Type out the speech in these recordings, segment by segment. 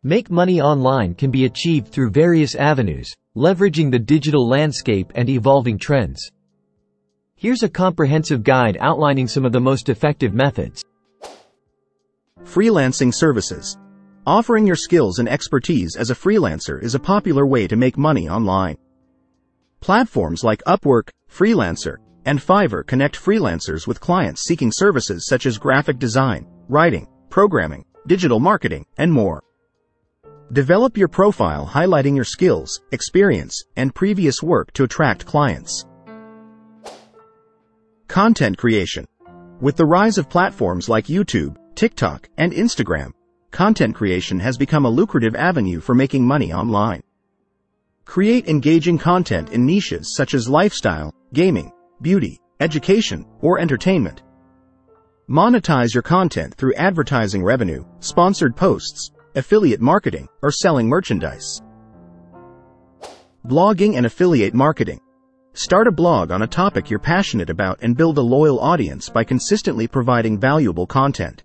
Make money online can be achieved through various avenues, leveraging the digital landscape and evolving trends. Here's a comprehensive guide outlining some of the most effective methods. Freelancing Services. Offering your skills and expertise as a freelancer is a popular way to make money online. Platforms like Upwork, Freelancer, and Fiverr connect freelancers with clients seeking services such as graphic design, writing, programming, digital marketing, and more. Develop your profile highlighting your skills, experience, and previous work to attract clients. Content creation. With the rise of platforms like YouTube, TikTok, and Instagram, content creation has become a lucrative avenue for making money online. Create engaging content in niches such as lifestyle, gaming, beauty, education, or entertainment. Monetize your content through advertising revenue, sponsored posts, affiliate marketing, or selling merchandise. Blogging and affiliate marketing. Start a blog on a topic you're passionate about and build a loyal audience by consistently providing valuable content.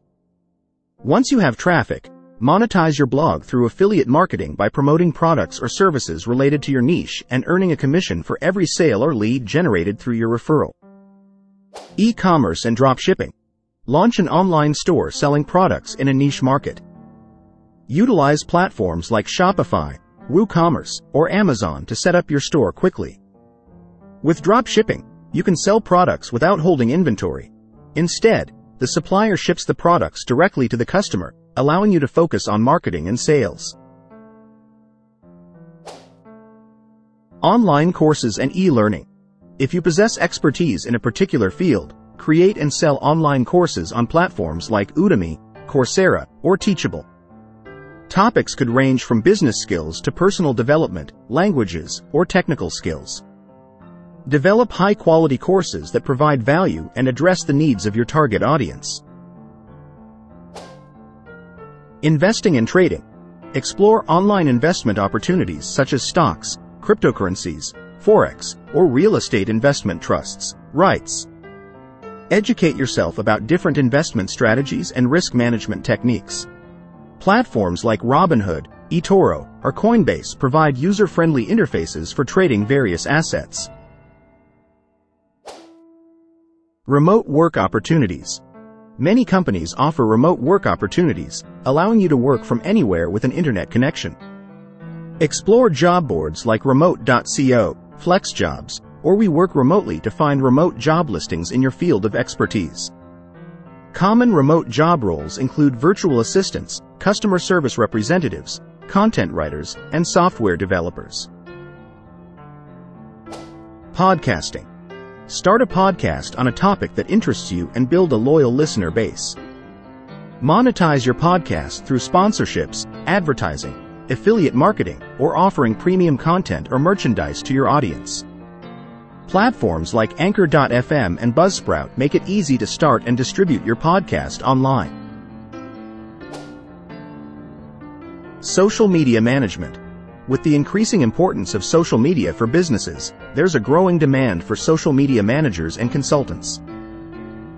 Once you have traffic, monetize your blog through affiliate marketing by promoting products or services related to your niche and earning a commission for every sale or lead generated through your referral. E-commerce and dropshipping. Launch an online store selling products in a niche market. Utilize platforms like Shopify, WooCommerce, or Amazon to set up your store quickly. With dropshipping, you can sell products without holding inventory. Instead, the supplier ships the products directly to the customer, allowing you to focus on marketing and sales. Online courses and e-learning. If you possess expertise in a particular field, create and sell online courses on platforms like Udemy, Coursera, or Teachable. Topics could range from business skills to personal development, languages, or technical skills. Develop high-quality courses that provide value and address the needs of your target audience. Investing and trading. Explore online investment opportunities such as stocks, cryptocurrencies, forex, or real estate investment trusts, REITs. Educate yourself about different investment strategies and risk management techniques. Platforms like Robinhood, eToro, or Coinbase provide user-friendly interfaces for trading various assets. Remote work opportunities. Many companies offer remote work opportunities, allowing you to work from anywhere with an internet connection. Explore job boards like remote.co, FlexJobs, or We Work Remotely to find remote job listings in your field of expertise. Common remote job roles include virtual assistants, customer service representatives, content writers, and software developers. Podcasting. Start a podcast on a topic that interests you and build a loyal listener base. Monetize your podcast through sponsorships, advertising, affiliate marketing, or offering premium content or merchandise to your audience. Platforms like Anchor.fm and Buzzsprout make it easy to start and distribute your podcast online. Social media management. With the increasing importance of social media for businesses, there's a growing demand for social media managers and consultants.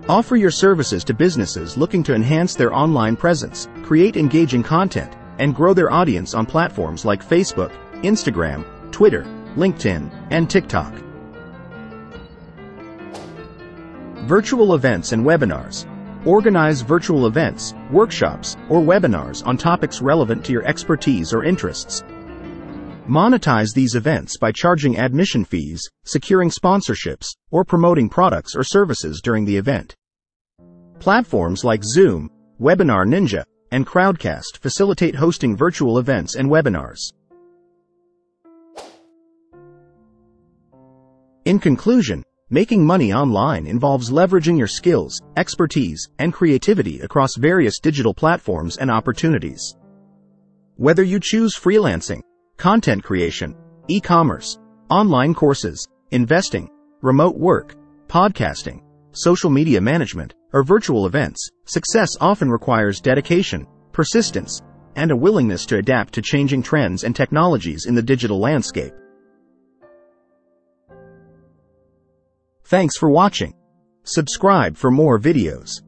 Offer your services to businesses looking to enhance their online presence, create engaging content, and grow their audience on platforms like Facebook, Instagram, Twitter, LinkedIn, and TikTok. Virtual events and webinars. Organize virtual events, workshops, or webinars on topics relevant to your expertise or interests. Monetize these events by charging admission fees, securing sponsorships, or promoting products or services during the event. Platforms like Zoom, Webinar Ninja, and Crowdcast facilitate hosting virtual events and webinars. In conclusion, making money online involves leveraging your skills, expertise, and creativity across various digital platforms and opportunities. Whether you choose freelancing, content creation, e-commerce, online courses, investing, remote work, podcasting, social media management, or virtual events, success often requires dedication, persistence, and a willingness to adapt to changing trends and technologies in the digital landscape. Thanks for watching. Subscribe for more videos.